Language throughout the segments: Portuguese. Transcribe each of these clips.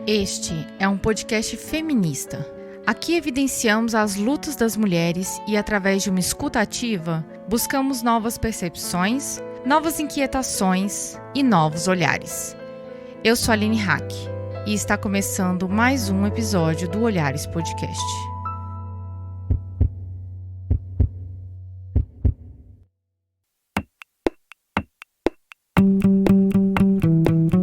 Este é um podcast feminista. Aqui evidenciamos as lutas das mulheres e, através de uma escuta ativa, buscamos novas percepções, novas inquietações e novos olhares. Eu sou a Aline Hack e está começando mais um episódio do Olhares Podcast.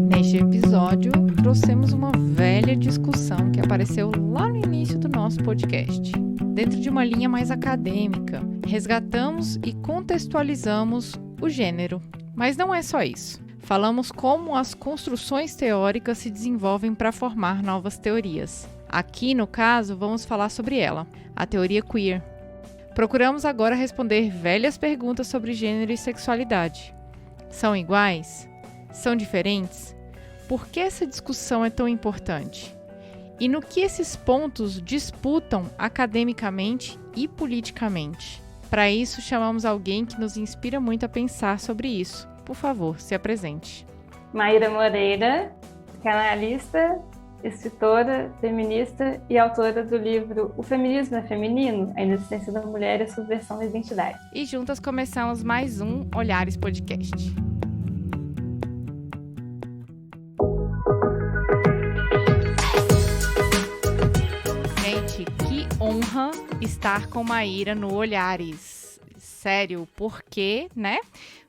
Neste episódio, trouxemos uma velha discussão que apareceu lá no início do nosso podcast. Dentro de uma linha mais acadêmica, resgatamos e contextualizamos o gênero. Mas não é só isso. Falamos como as construções teóricas se desenvolvem para formar novas teorias. Aqui, no caso, vamos falar sobre ela, a teoria queer. Procuramos agora responder velhas perguntas sobre gênero e sexualidade. São iguais? São diferentes? Por que essa discussão é tão importante? E no que esses pontos disputam academicamente e politicamente? Para isso, chamamos alguém que nos inspira muito a pensar sobre isso. Por favor, se apresente. Maíra Moreira, canalista, escritora, feminista e autora do livro O Feminismo é Feminino? A Inexistência da Mulher e a Subversão da Identidade. E juntas começamos mais um Olhares Podcast. Gente, que honra estar com Maíra no Olhares. Sério, por quê, né?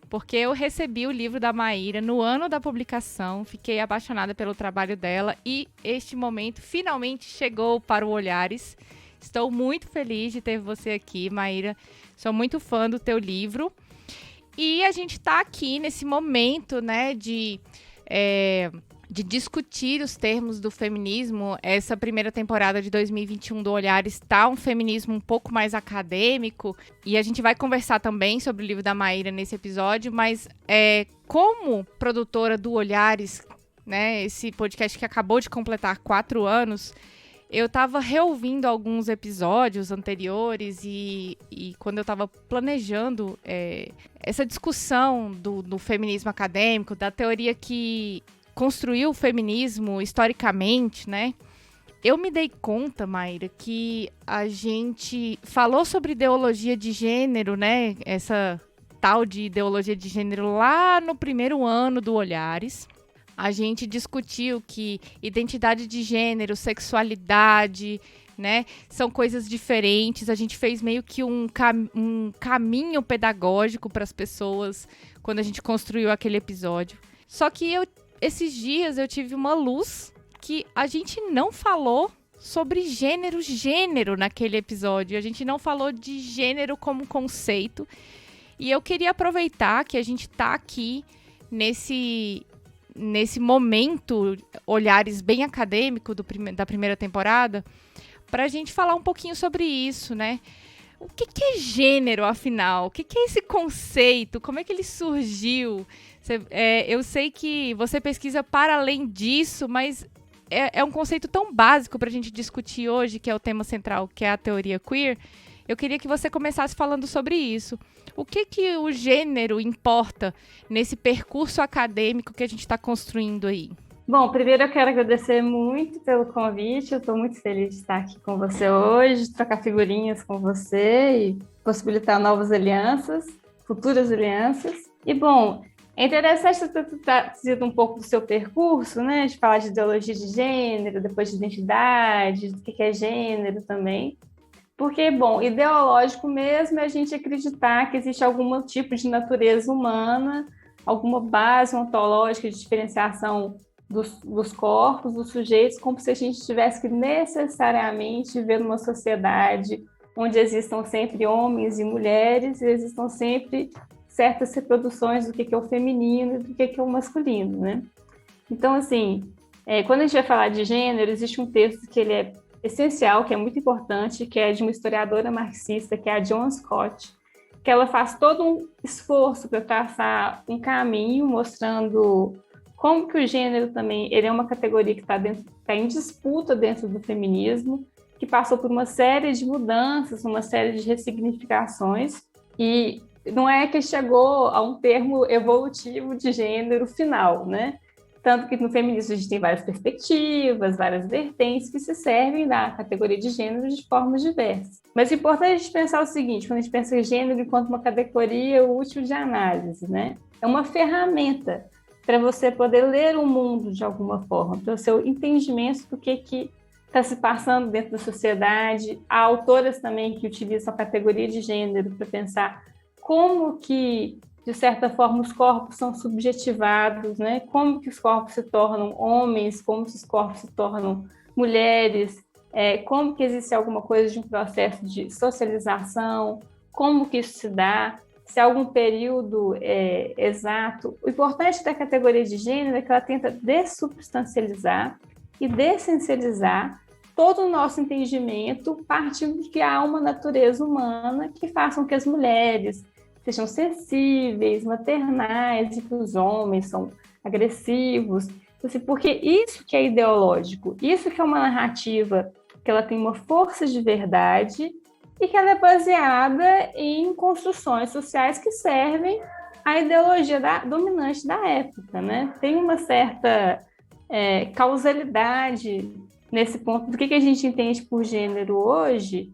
Porque eu recebi o livro da Maíra no ano da publicação, fiquei apaixonada pelo trabalho dela e este momento finalmente chegou para o Olhares. Estou muito feliz de ter você aqui, Maíra. Sou muito fã do teu livro. E a gente está aqui nesse momento, né, de discutir os termos do feminismo. Essa primeira temporada de 2021 do Olhares está um feminismo um pouco mais acadêmico e a gente vai conversar também sobre o livro da Maíra nesse episódio, mas como produtora do Olhares, né, esse podcast que acabou de completar 4 anos, eu estava reouvindo alguns episódios anteriores e quando eu estava planejando essa discussão do feminismo acadêmico, da teoria que construiu o feminismo historicamente, né? Eu me dei conta, Maíra, que a gente falou sobre ideologia de gênero, né? Essa tal de ideologia de gênero lá no primeiro ano do Olhares. A gente discutiu que identidade de gênero, sexualidade, né, são coisas diferentes. A gente fez meio que um caminho pedagógico para as pessoas quando a gente construiu aquele episódio. Só que esses dias eu tive uma luz que a gente não falou sobre gênero naquele episódio. A gente não falou de gênero como conceito. E eu queria aproveitar que a gente está aqui nesse momento, Olhares bem acadêmico da primeira temporada, para a gente falar um pouquinho sobre isso, né? O que é gênero, afinal? O que é esse conceito? Como é que ele surgiu? Eu sei que você pesquisa para além disso, mas é um conceito tão básico para a gente discutir hoje, que é o tema central, que é a teoria queer. Eu queria que você começasse falando sobre isso. O que o gênero importa nesse percurso acadêmico que a gente está construindo aí? Bom, primeiro eu quero agradecer muito pelo convite. Eu estou muito feliz de estar aqui com você hoje, trocar figurinhas com você e possibilitar novas alianças, futuras alianças. E, bom, é interessante você ter trazido um pouco do seu percurso, né? De falar de ideologia de gênero, depois de identidade, do que é gênero também. Porque, bom, ideológico mesmo é a gente acreditar que existe algum tipo de natureza humana, alguma base ontológica de diferenciação dos corpos, dos sujeitos, como se a gente tivesse que necessariamente viver numa sociedade onde existam sempre homens e mulheres e existam sempre certas reproduções do que é o feminino e do que é o masculino, né? Então, assim, quando a gente vai falar de gênero, existe um texto que ele é essencial, que é muito importante, que é de uma historiadora marxista, que é a Joan Scott, que ela faz todo um esforço para traçar um caminho mostrando como que o gênero também ele é uma categoria que está em disputa dentro do feminismo, que passou por uma série de mudanças, uma série de ressignificações, e não é que chegou a um termo evolutivo de gênero final, né? Tanto que no feminismo a gente tem várias perspectivas, várias vertentes que se servem da categoria de gênero de formas diversas. Mas é importante a gente pensar o seguinte, quando a gente pensa em gênero enquanto uma categoria útil de análise, né? É uma ferramenta para você poder ler o mundo de alguma forma, para o seu entendimento do que está se passando dentro da sociedade. Há autoras também que utilizam a categoria de gênero para pensar como que, de certa forma, os corpos são subjetivados, né? Como que os corpos se tornam homens, como que os corpos se tornam mulheres, como que existe alguma coisa de um processo de socialização, como que isso se dá, se há algum período exato. O importante da categoria de gênero é que ela tenta dessubstancializar e dessencializar todo o nosso entendimento, partindo de que há uma natureza humana que faça com que as mulheres sejam sensíveis, maternais, e que os homens são agressivos. Assim, porque isso que é ideológico, isso que é uma narrativa que ela tem uma força de verdade e que ela é baseada em construções sociais que servem à ideologia dominante da época, né? Tem uma certa causalidade nesse ponto do que a gente entende por gênero hoje,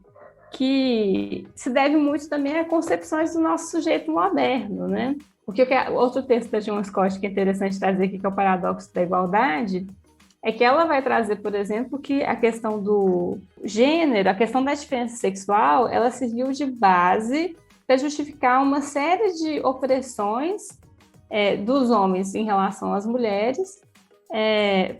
que se deve muito também a concepções do nosso sujeito moderno, né? Porque outro texto da Joan Scott que é interessante trazer aqui, que é o paradoxo da igualdade, é que ela vai trazer, por exemplo, que a questão do gênero, a questão da diferença sexual, ela serviu de base para justificar uma série de opressões dos homens em relação às mulheres,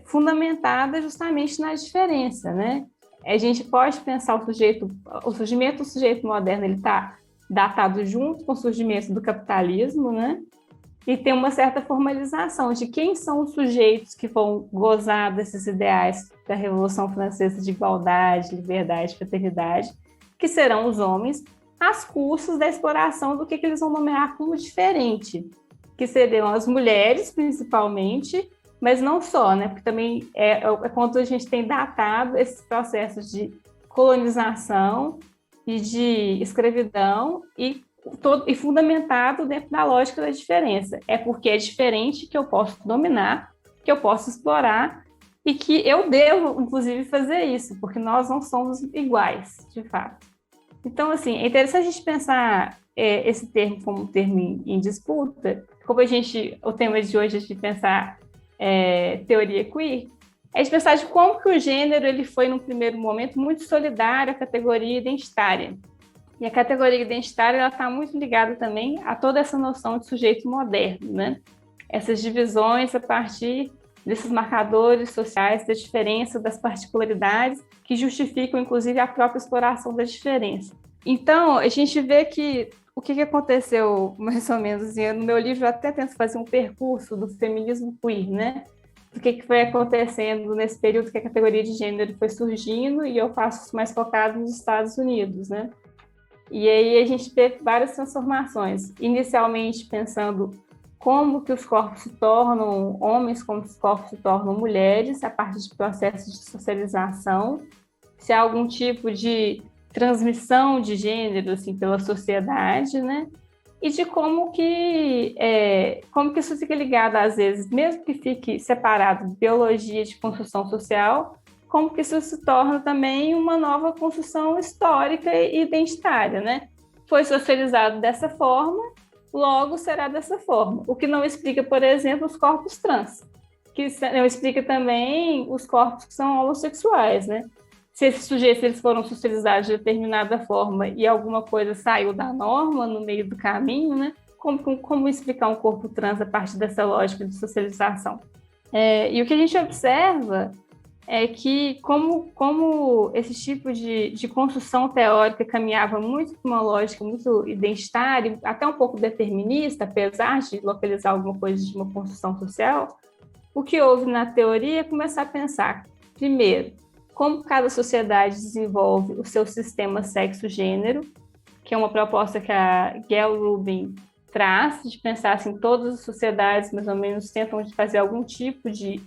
fundamentada justamente na diferença, né? A gente pode pensar o surgimento do sujeito moderno, ele está datado junto com o surgimento do capitalismo, né? E tem uma certa formalização de quem são os sujeitos que vão gozar desses ideais da Revolução Francesa de igualdade, liberdade, fraternidade, que serão os homens, às custas da exploração do que eles vão nomear como diferente, que seriam as mulheres, principalmente, mas não só, né? Porque também é quando a gente tem datado esses processos de colonização e de escravidão e fundamentado dentro da lógica da diferença. É porque é diferente que eu posso dominar, que eu posso explorar e que eu devo, inclusive, fazer isso, porque nós não somos iguais, de fato. Então, assim, é interessante a gente pensar esse termo como um termo em disputa, como o tema de hoje é de pensar teoria queer, é de pensar de como que o gênero ele foi, num primeiro momento, muito solidário à categoria identitária. E a categoria identitária está muito ligada também a toda essa noção de sujeito moderno, né? Essas divisões a partir desses marcadores sociais, da diferença, das particularidades, que justificam, inclusive, a própria exploração da diferença. Então, a gente vê que o que aconteceu, mais ou menos, assim, no meu livro eu até tento fazer um percurso do feminismo queer, né? O que foi acontecendo nesse período que a categoria de gênero foi surgindo, e eu faço isso mais focado nos Estados Unidos, né? E aí a gente vê várias transformações, inicialmente pensando como que os corpos se tornam homens, como os corpos se tornam mulheres, a partir de processos de socialização, se há algum tipo de transmissão de gênero assim, pela sociedade, né? E de como que isso fica ligado, às vezes, mesmo que fique separado de biologia de construção social, como que isso se torna também uma nova construção histórica e identitária, né? Foi socializado dessa forma, logo será dessa forma. O que não explica, por exemplo, os corpos trans, que não explica também os corpos que são homossexuais, né? Se esses sujeitos eles foram socializados de determinada forma e alguma coisa saiu da norma no meio do caminho, né? Como explicar um corpo trans a partir dessa lógica de socialização? E o que a gente observa é que como esse tipo de construção teórica caminhava muito para uma lógica muito identitária, até um pouco determinista, apesar de localizar alguma coisa de uma construção social, o que houve na teoria é começar a pensar, primeiro, como cada sociedade desenvolve o seu sistema sexo-gênero, que é uma proposta que a Gayle Rubin traz, de pensar assim, todas as sociedades mais ou menos tentam fazer algum tipo de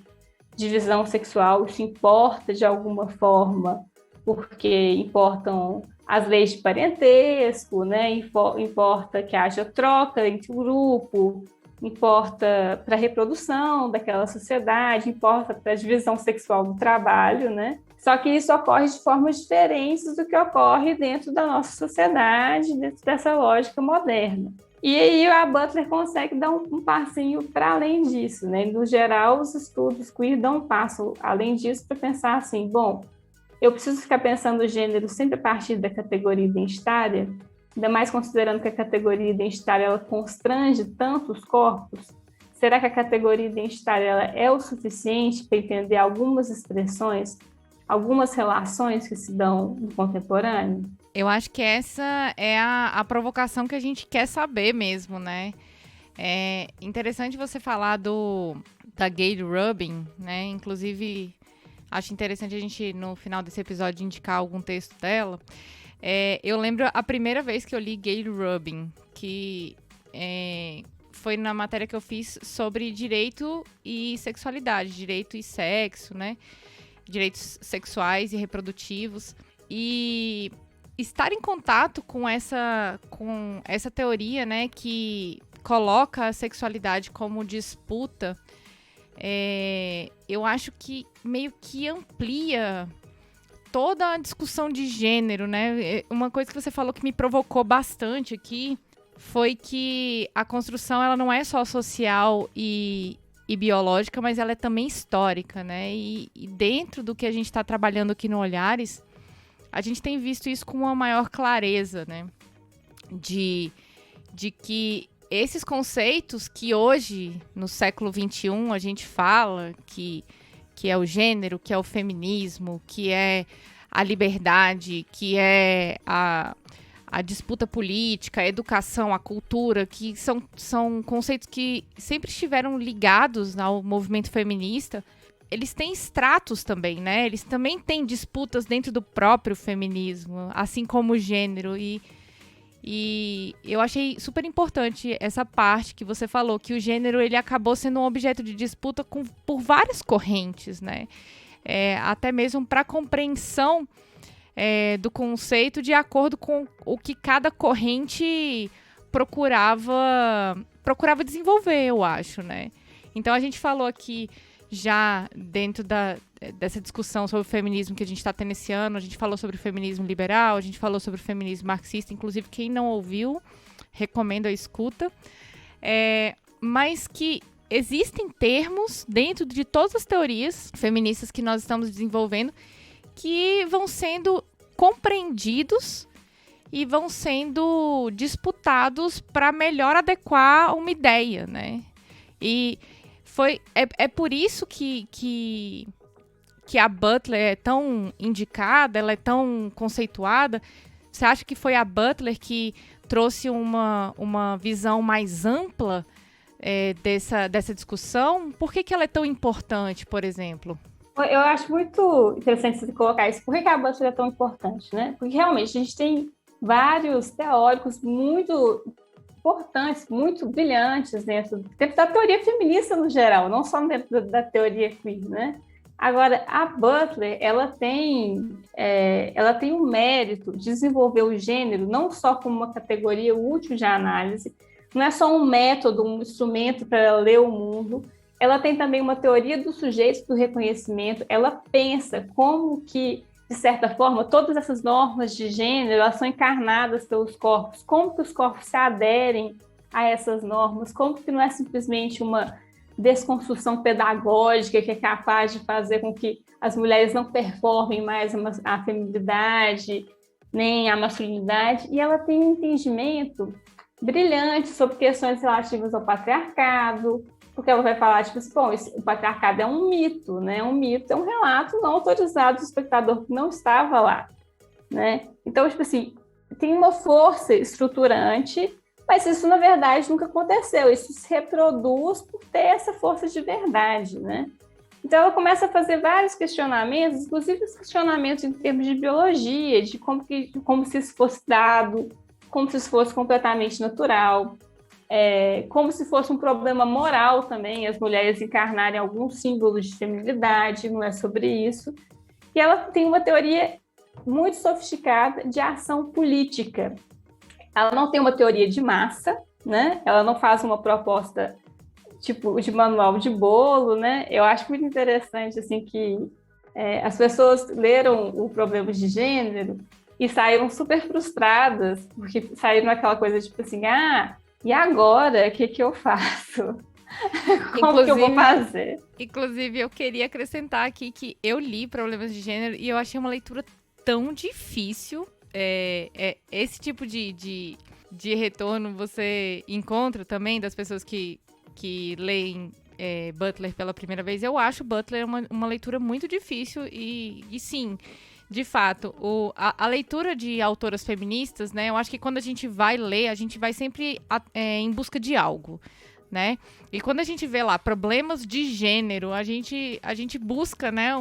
divisão sexual, isso importa de alguma forma, porque importam as leis de parentesco, né? Importa que haja troca entre o grupo, importa para a reprodução daquela sociedade, importa para a divisão sexual do trabalho, né? Só que isso ocorre de formas diferentes do que ocorre dentro da nossa sociedade, dentro dessa lógica moderna. E aí a Butler consegue dar um passinho para além disso, né? No geral, os estudos queer dão um passo além disso para pensar assim, bom, eu preciso ficar pensando o gênero sempre a partir da categoria identitária, ainda mais considerando que a categoria identitária ela constrange tanto os corpos. Será que a categoria identitária ela é o suficiente para entender algumas expressões, algumas relações que se dão no contemporâneo? Eu acho que essa é a provocação que a gente quer saber mesmo, né? É interessante você falar da Gayle Rubin, né? Inclusive, acho interessante a gente, no final desse episódio, indicar algum texto dela. Eu lembro a primeira vez que eu li Gayle Rubin, que foi na matéria que eu fiz sobre direito e sexualidade, direito e sexo, né? Direitos sexuais e reprodutivos. E estar em contato com essa teoria, né, que coloca a sexualidade como disputa, eu acho que meio que amplia toda a discussão de gênero, né? Uma coisa que você falou que me provocou bastante aqui foi que a construção ela não é só social e biológica, mas ela é também histórica, né? E dentro do que a gente está trabalhando aqui no Olhares, a gente tem visto isso com uma maior clareza, né? De que esses conceitos que hoje, no século XXI, a gente fala que é o gênero, que é o feminismo, que é a liberdade, que é a disputa política, a educação, a cultura, que são conceitos que sempre estiveram ligados ao movimento feminista. Eles têm estratos também, né? Eles também têm disputas dentro do próprio feminismo, assim como o gênero. E eu achei super importante essa parte que você falou, que o gênero ele acabou sendo um objeto de disputa por várias correntes, né? Até mesmo para a compreensão do conceito de acordo com o que cada corrente procurava desenvolver, eu acho, né? Então a gente falou aqui já dentro dessa discussão sobre o feminismo que a gente está tendo esse ano, a gente falou sobre o feminismo liberal, a gente falou sobre o feminismo marxista, inclusive quem não ouviu, recomendo a escuta, mas que existem termos dentro de todas as teorias feministas que nós estamos desenvolvendo que vão sendo compreendidos e vão sendo disputados para melhor adequar uma ideia, né? E é por isso que a Butler é tão indicada, ela é tão conceituada. Você acha que foi a Butler que trouxe uma visão mais ampla dessa discussão? Por que ela é tão importante, por exemplo? Eu acho muito interessante você colocar isso. Por que a Butler é tão importante, né? Porque realmente a gente tem vários teóricos muito importantes, muito brilhantes dentro da teoria feminista no geral, não só dentro da teoria queer, né? Agora, a Butler, ela tem o mérito de desenvolver o gênero não só como uma categoria útil de análise, não é só um método, um instrumento para ler o mundo, ela tem também uma teoria dos sujeitos do reconhecimento, ela pensa como que, de certa forma, todas essas normas de gênero, elas são encarnadas pelos corpos, como que os corpos se aderem a essas normas, como que não é simplesmente uma desconstrução pedagógica que é capaz de fazer com que as mulheres não performem mais a feminilidade, nem a masculinidade, e ela tem um entendimento brilhante sobre questões relativas ao patriarcado, porque ela vai falar, tipo assim, bom, o patriarcado é um mito, né? Um mito é um relato não autorizado do espectador que não estava lá, né? Então, tipo assim, tem uma força estruturante, mas isso, na verdade, nunca aconteceu. Isso se reproduz por ter essa força de verdade, né? Então, ela começa a fazer vários questionamentos, inclusive os questionamentos em termos de biologia, de como se isso fosse dado, como se isso fosse completamente natural, como se fosse um problema moral também, as mulheres encarnarem alguns símbolos de feminilidade, não é sobre isso. E ela tem uma teoria muito sofisticada de ação política. Ela não tem uma teoria de massa, né? Ela não faz uma proposta tipo de manual de bolo, né? Eu acho muito interessante assim que as pessoas leram o Problema de Gênero e saíram super frustradas, porque saíram aquela coisa tipo assim, e agora, o que que eu faço? Como que eu vou fazer? Inclusive, eu queria acrescentar aqui que eu li Problemas de Gênero e eu achei uma leitura tão difícil. Esse tipo de retorno você encontra também das pessoas que leem Butler pela primeira vez. Eu acho Butler uma leitura muito difícil e sim, de fato, a leitura de autoras feministas, né? Eu acho que quando a gente vai ler, a gente vai sempre em busca de algo, né? E quando a gente vê lá problemas de gênero, a gente busca, né,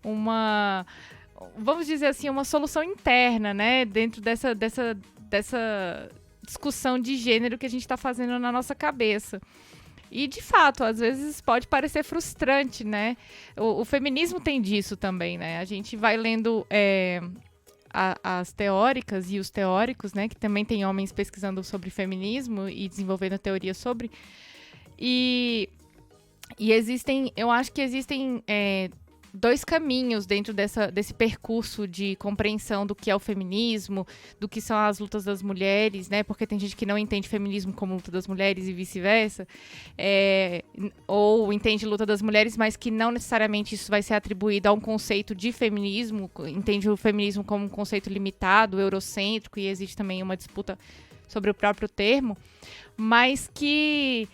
uma, vamos dizer assim, uma solução interna, né, dentro dessa discussão de gênero que a gente está fazendo na nossa cabeça. E, de fato, às vezes pode parecer frustrante, né? O feminismo tem disso também, né? A gente vai lendo as teóricas e os teóricos, né? Que também tem homens pesquisando sobre feminismo e desenvolvendo teorias sobre. E existem, eu acho que existem dois caminhos dentro desse percurso de compreensão do que é o feminismo, do que são as lutas das mulheres, né? Porque tem gente que não entende feminismo como luta das mulheres e vice-versa, ou entende luta das mulheres, mas que não necessariamente isso vai ser atribuído a um conceito de feminismo, entende o feminismo como um conceito limitado, eurocêntrico, e existe também uma disputa sobre o próprio termo, mas que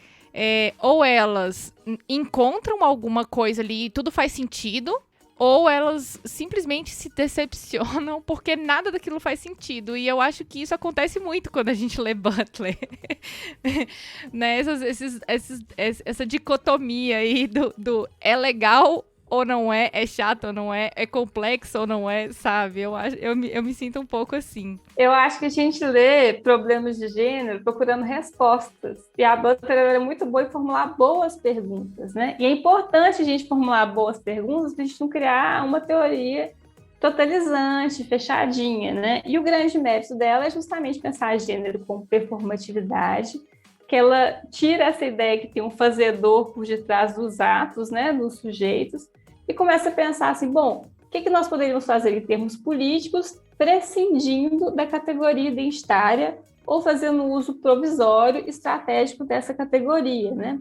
ou elas encontram alguma coisa ali e tudo faz sentido, ou elas simplesmente se decepcionam porque nada daquilo faz sentido. E eu acho que isso acontece muito quando a gente lê Butler. Né? Essa dicotomia aí do é legal ou não é chato ou não é complexo ou não é, sabe? Eu me sinto um pouco assim. Eu acho que a gente lê Problemas de Gênero procurando respostas. E a Butler era muito boa em formular boas perguntas, né? E é importante a gente formular boas perguntas para a gente não criar uma teoria totalizante, fechadinha, né? E o grande mérito dela é justamente pensar gênero como performatividade, que ela tira essa ideia que tem um fazedor por detrás dos atos, né, dos sujeitos, e começa a pensar assim, bom, o que nós poderíamos fazer em termos políticos, prescindindo da categoria identitária ou fazendo uso provisório, estratégico dessa categoria, né?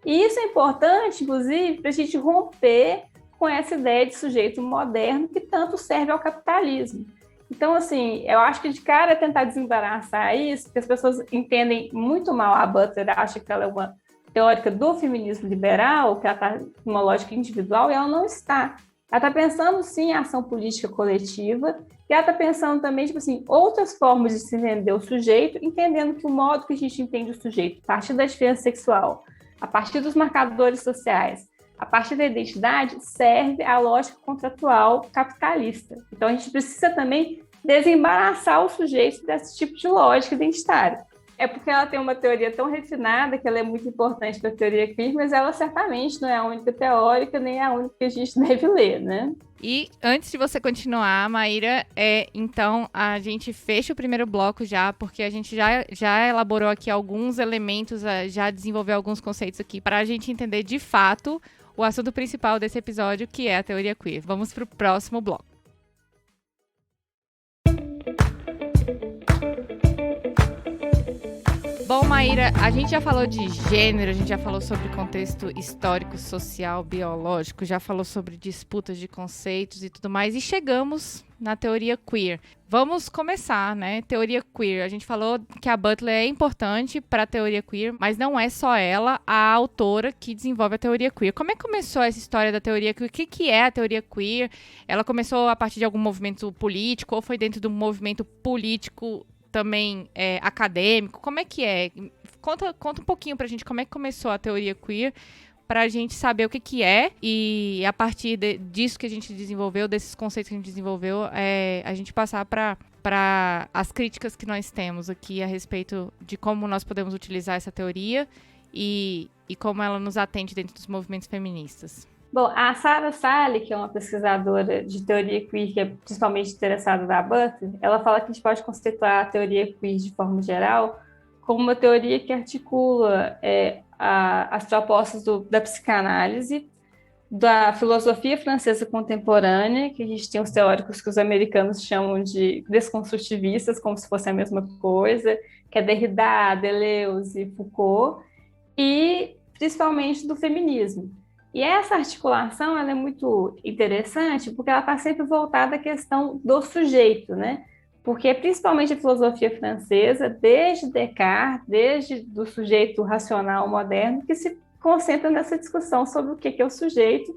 E isso é importante, inclusive, para a gente romper com essa ideia de sujeito moderno que tanto serve ao capitalismo. Então, assim, eu acho que de cara é tentar desembaraçar isso, porque as pessoas entendem muito mal a Butler, acham que ela é uma teórica do feminismo liberal, que ela está numa lógica individual, e ela não está. Ela está pensando, sim, em ação política coletiva, e ela está pensando também, tipo assim, outras formas de se entender o sujeito, entendendo que o modo que a gente entende o sujeito, a partir da diferença sexual, a partir dos marcadores sociais, a partir da identidade, serve à lógica contratual capitalista. Então, a gente precisa também desembaraçar o sujeito desse tipo de lógica identitária. É porque ela tem uma teoria tão refinada que ela é muito importante para a teoria queer, mas ela certamente não é a única teórica, nem a única que a gente deve ler, né? E antes de você continuar, Maíra, então a gente fecha o primeiro bloco já, porque a gente já elaborou aqui alguns elementos, já desenvolveu alguns conceitos aqui para a gente entender de fato o assunto principal desse episódio, que é a teoria queer. Vamos para o próximo bloco. Bom, Maíra, a gente já falou de gênero, a gente já falou sobre contexto histórico, social, biológico, já falou sobre disputas de conceitos e tudo mais, e chegamos na teoria queer. Vamos começar, né? Teoria queer. A gente falou que a Butler é importante para a teoria queer, mas não é só ela a autora que desenvolve a teoria queer. Como é que começou essa história da teoria queer? O que é a teoria queer? Ela começou a partir de algum movimento político ou foi dentro de um movimento político também acadêmico? Como é que é? Conta um pouquinho pra gente como é que começou a teoria queer, pra gente saber o que é, e a partir disso que a gente desenvolveu, desses conceitos que a gente desenvolveu, a gente passar para as críticas que nós temos aqui a respeito de como nós podemos utilizar essa teoria e como ela nos atende dentro dos movimentos feministas. Bom, a Sarah Sally, que é uma pesquisadora de teoria queer, que é principalmente interessada na Butler, ela fala que a gente pode conceituar a teoria queer de forma geral como uma teoria que articula as propostas da psicanálise, da filosofia francesa contemporânea, que a gente tem os teóricos que os americanos chamam de desconstrutivistas, como se fosse a mesma coisa, que é Derrida, Deleuze, Foucault, e principalmente do feminismo. E essa articulação ela é muito interessante porque ela está sempre voltada à questão do sujeito, né? Porque principalmente a filosofia francesa, desde Descartes, desde o sujeito racional moderno, que se concentra nessa discussão sobre o que é o sujeito.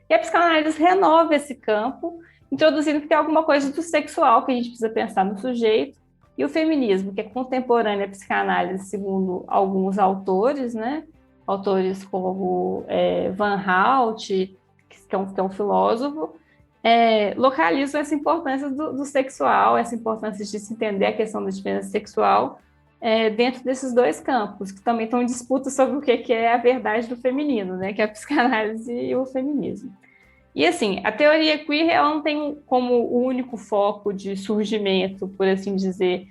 E a psicanálise renova esse campo, introduzindo que tem alguma coisa do sexual que a gente precisa pensar no sujeito, e o feminismo, que é contemporâneo à psicanálise, segundo alguns autores, né? Autores como Van Hout, que é um filósofo, localizam essa importância do sexual, essa importância de se entender a questão da diferença sexual dentro desses dois campos, que também estão em disputa sobre o que é a verdade do feminino, né? Que é a psicanálise e o feminismo. E assim, a teoria queer ela não tem como o único foco de surgimento, por assim dizer,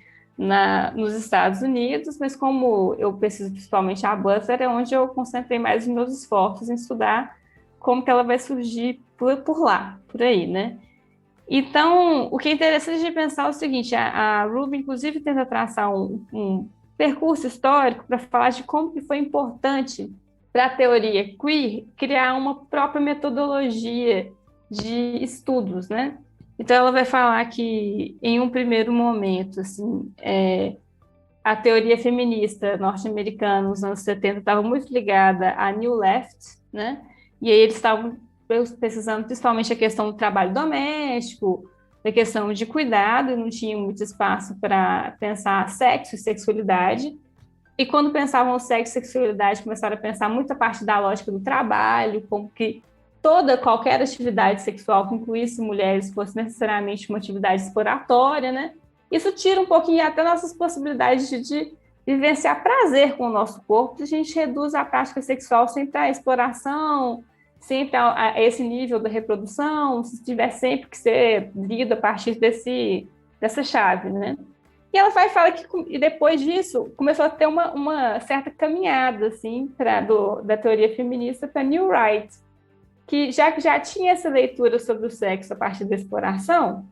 nos Estados Unidos, mas como eu pesquiso principalmente a Butler, é onde eu concentrei mais os meus esforços em estudar como que ela vai surgir por lá, por aí, né? Então, o que é interessante de pensar é o seguinte, a Ruby, inclusive, tenta traçar um percurso histórico para falar de como que foi importante para a teoria queer criar uma própria metodologia de estudos, né? Então, ela vai falar que, em um primeiro momento, assim, a teoria feminista norte-americana nos anos 70 estava muito ligada à New Left, né? E aí eles estavam pesquisando principalmente a questão do trabalho doméstico, da questão de cuidado, e não tinha muito espaço para pensar sexo e sexualidade. E quando pensavam sexo e sexualidade, começaram a pensar muito a parte da lógica do trabalho, como que qualquer atividade sexual que incluísse mulheres fosse necessariamente uma atividade exploratória, né? Isso tira um pouquinho até nossas possibilidades de vivenciar prazer com o nosso corpo, a gente reduz a prática sexual sempre à exploração, sempre a esse nível da reprodução, se tiver sempre que ser lido a partir dessa chave, né? E ela fala que e depois disso começou a ter uma certa caminhada assim da teoria feminista para New Right, que já tinha essa leitura sobre o sexo a partir da exploração,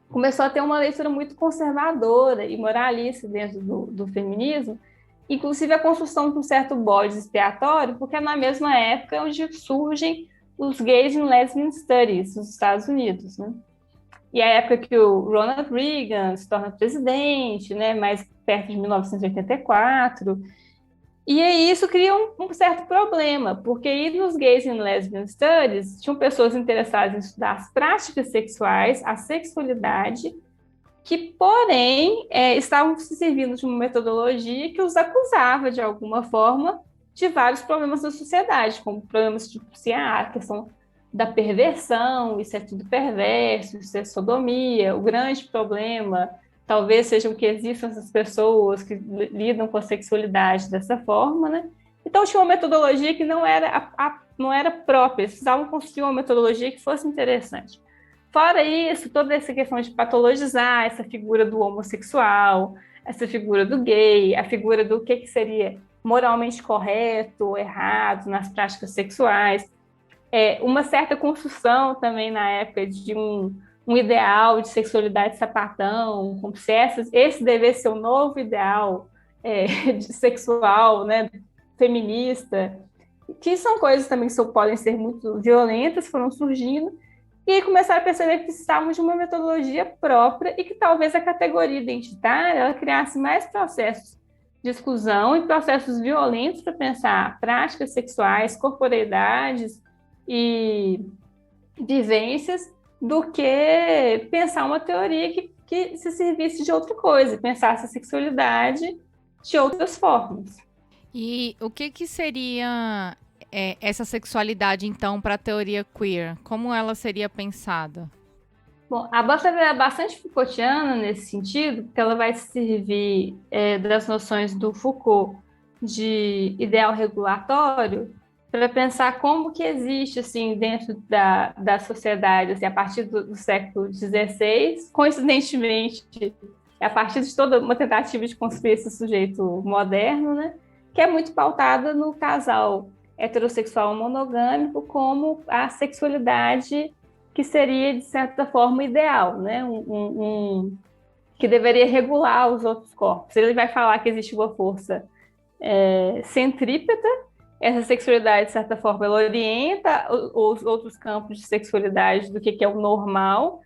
começou a ter uma leitura muito conservadora e moralista dentro do feminismo, inclusive a construção de um certo bode expiatório, porque é na mesma época onde surgem os Gays and Lesbian Studies nos Estados Unidos, né? E é a época que o Ronald Reagan se torna presidente, né, mais perto de 1984. E aí isso cria um certo problema, porque aí nos Gays and Lesbian Studies tinham pessoas interessadas em estudar as práticas sexuais, a sexualidade, que, porém, estavam se servindo de uma metodologia que os acusava, de alguma forma, de vários problemas da sociedade, como problemas tipo assim, a questão da perversão, isso é tudo perverso, isso é sodomia, o grande problema talvez seja o que existam essas pessoas que lidam com a sexualidade dessa forma, né? Então tinha uma metodologia que não era própria, eles precisavam construir uma metodologia que fosse interessante. Fora isso, toda essa questão de patologizar essa figura do homossexual, essa figura do gay, a figura do que seria moralmente correto ou errado nas práticas sexuais, uma certa construção também na época de um ideal de sexualidade sapatão, como se esse devesse ser o novo ideal sexual, né, feminista, que são coisas também que podem ser muito violentas, foram surgindo, e aí começaram a perceber que precisavam de uma metodologia própria e que talvez a categoria identitária ela criasse mais processos de exclusão e processos violentos para pensar práticas sexuais, corporeidades e vivências, do que pensar uma teoria que se servisse de outra coisa, pensasse a sexualidade de outras formas. E o que seria essa sexualidade, então, para a teoria queer? Como ela seria pensada? Bom, a Butler é bastante Foucaultiana nesse sentido, porque ela vai se servir das noções do Foucault de ideal regulatório para pensar como que existe, assim, dentro da sociedade, assim, a partir do século XVI, coincidentemente, a partir de toda uma tentativa de construir esse sujeito moderno, né? que é muito pautada no casal heterossexual monogâmico como a sexualidade que seria, de certa forma, ideal, né? Que deveria regular os outros corpos. Ele vai falar que existe uma força centrípeta, essa sexualidade, de certa forma, ela orienta os outros campos de sexualidade do que é o normal,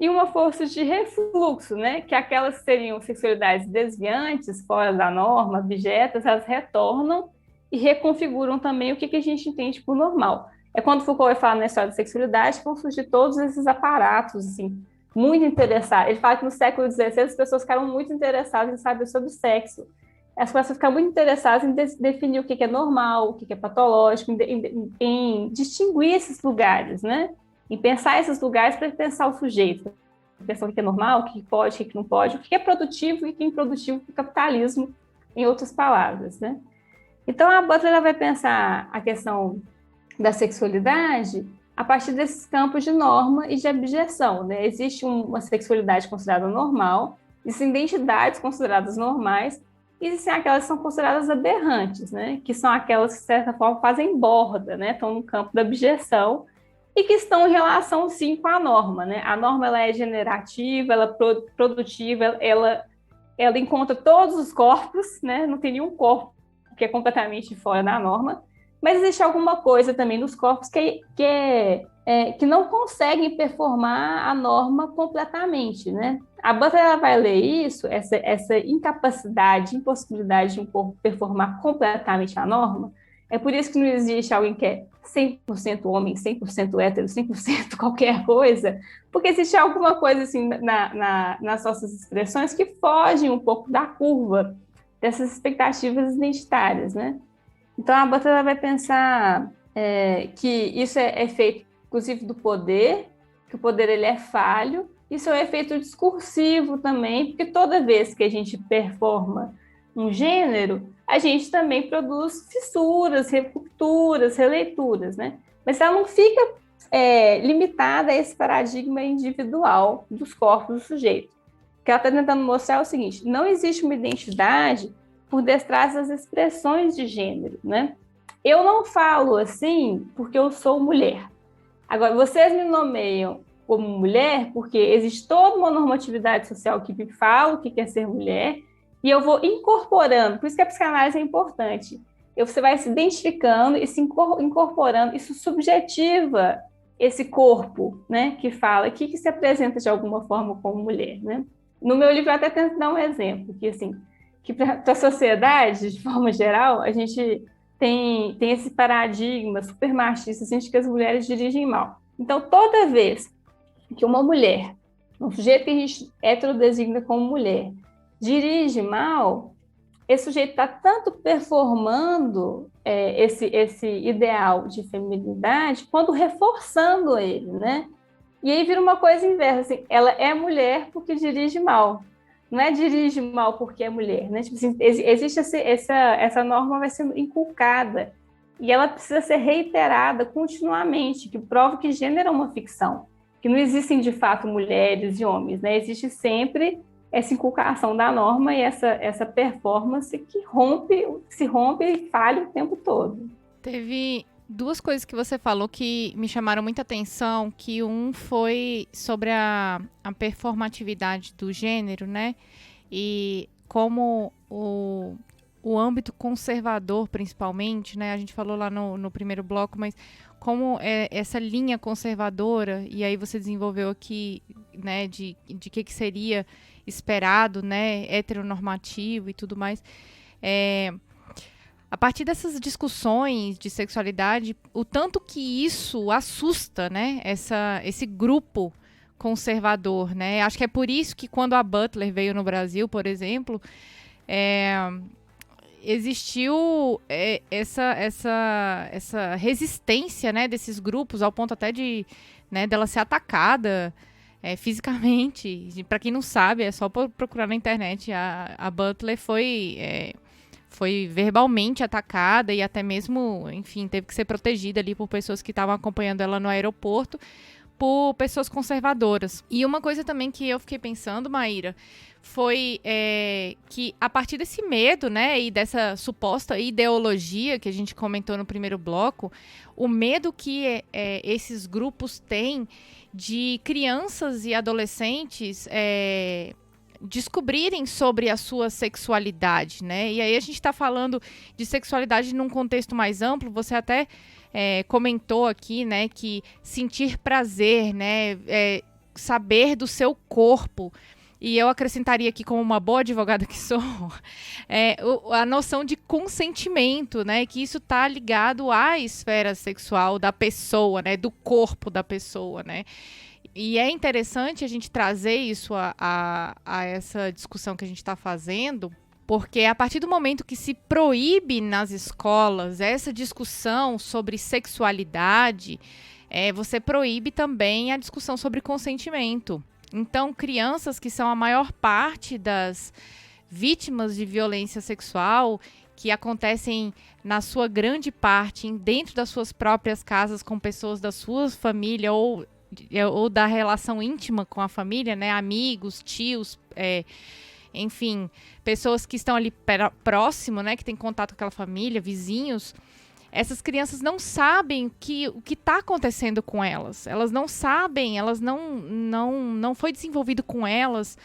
e uma força de refluxo, né? Que aquelas que seriam sexualidades desviantes, fora da norma, abjetas, elas retornam e reconfiguram também o que a gente entende por normal. É quando Foucault vai falar na história da sexualidade que vão surgir todos esses aparatos, assim, muito interessados. Ele fala que no século XVI as pessoas ficaram muito interessadas em saber sobre sexo. As pessoas ficam muito interessadas em definir o que é normal, o que é patológico, em distinguir esses lugares, né? Em pensar esses lugares para pensar o sujeito. Pensar o que é normal, o que pode, o que não pode, o que é produtivo e o que é improdutivo para o capitalismo, em outras palavras, né? Então, a Butler vai pensar a questão da sexualidade a partir desses campos de norma e de abjeção, né? Existe uma sexualidade considerada normal, existem identidades consideradas normais, e existem aquelas que são consideradas aberrantes, né? Que são aquelas que, de certa forma, fazem borda, né? Estão no campo da abjeção e que estão em relação, sim, com a norma, né? A norma ela é generativa, ela é produtiva, ela encontra todos os corpos, né? Não tem nenhum corpo que é completamente fora da norma, mas existe alguma coisa também nos corpos que não conseguem performar a norma completamente, né? A Butler vai ler isso, essa incapacidade, impossibilidade de um corpo performar completamente a norma. É por isso que não existe alguém que é 100% homem, 100% hétero, 100% qualquer coisa, porque existe alguma coisa assim nas nossas expressões que fogem um pouco da curva dessas expectativas identitárias, né? Então, a Butler vai pensar que isso é efeito, inclusive, do poder, que o poder ele é falho. Isso é um efeito discursivo também, porque toda vez que a gente performa um gênero, a gente também produz fissuras, rupturas, releituras, né? Mas ela não fica limitada a esse paradigma individual dos corpos do sujeito. O que ela está tentando mostrar é o seguinte: não existe uma identidade por detrás das expressões de gênero, né? Eu não falo assim porque eu sou mulher. Agora, vocês me nomeiam como mulher porque existe toda uma normatividade social que me fala o que é ser mulher, e eu vou incorporando, por isso que a psicanálise é importante. Você vai se identificando e se incorporando, isso subjetiva esse corpo, né, que fala, que se apresenta de alguma forma como mulher, né? No meu livro eu até tento dar um exemplo, que assim, que para a sociedade, de forma geral, a gente tem esse paradigma super machista, assim, de que as mulheres dirigem mal. Então, toda vez que uma mulher, um sujeito que a gente heterodesigna como mulher, dirige mal, esse sujeito está tanto performando esse ideal de feminilidade, quanto reforçando ele, né? E aí vira uma coisa inversa, assim, ela é mulher porque dirige mal. Não é dirige mal porque é mulher, né? Tipo assim, existe essa norma vai sendo inculcada e ela precisa ser reiterada continuamente, que prova que gênero é uma ficção, que não existem de fato mulheres e homens, né? Existe sempre essa inculcação da norma e essa performance que se rompe e falha o tempo todo. Teve duas coisas que você falou que me chamaram muita atenção, que um foi sobre a performatividade do gênero, né? E como o âmbito conservador, principalmente, né? A gente falou lá no primeiro bloco, mas como essa linha conservadora, e aí você desenvolveu aqui, né, de que seria esperado, né, heteronormativo e tudo mais. A partir dessas discussões de sexualidade, o tanto que isso assusta, né, esse grupo conservador, né? Acho que é por isso que quando a Butler veio no Brasil, por exemplo, existiu essa resistência, né, desses grupos, ao ponto até dela ser atacada fisicamente. Para quem não sabe, é só procurar na internet. A Butler foi verbalmente atacada e até mesmo, enfim, teve que ser protegida ali por pessoas que estavam acompanhando ela no aeroporto, por pessoas conservadoras. E uma coisa também que eu fiquei pensando, Maíra, foi que a partir desse medo, né, e dessa suposta ideologia que a gente comentou no primeiro bloco, o medo que esses grupos têm de crianças e adolescentes descobrirem sobre a sua sexualidade, né? E aí a gente está falando de sexualidade num contexto mais amplo. Você até comentou aqui, né, que sentir prazer, né, saber do seu corpo. E eu acrescentaria aqui, como uma boa advogada que sou, a noção de consentimento, né? Que isso está ligado à esfera sexual da pessoa, né? Do corpo da pessoa, né? E é interessante a gente trazer isso a essa discussão que a gente está fazendo, porque a partir do momento que se proíbe nas escolas essa discussão sobre sexualidade, você proíbe também a discussão sobre consentimento. Então, crianças que são a maior parte das vítimas de violência sexual, que acontecem na sua grande parte dentro das suas próprias casas com pessoas da sua família ou da relação íntima com a família, né? Amigos, tios, enfim, pessoas que estão ali próximo, né? Que têm contato com aquela família, vizinhos. Essas crianças não sabem o que está acontecendo com elas. Elas não sabem, não foi desenvolvido com elas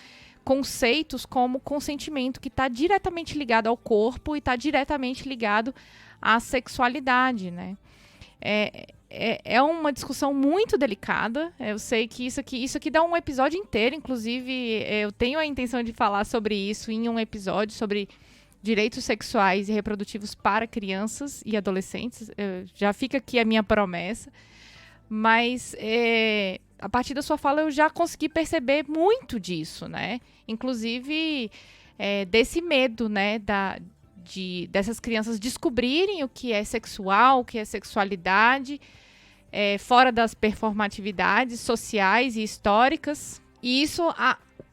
conceitos como consentimento, que está diretamente ligado ao corpo e está diretamente ligado à sexualidade, né? É uma discussão muito delicada. Eu sei que isso aqui dá um episódio inteiro. Inclusive, eu tenho a intenção de falar sobre isso em um episódio sobre direitos sexuais e reprodutivos para crianças e adolescentes. Já fica aqui a minha promessa. Mas a partir da sua fala eu já consegui perceber muito disso, né? Inclusive desse medo, né? Dessas crianças descobrirem o que é sexual, o que é sexualidade, fora das performatividades sociais e históricas. E isso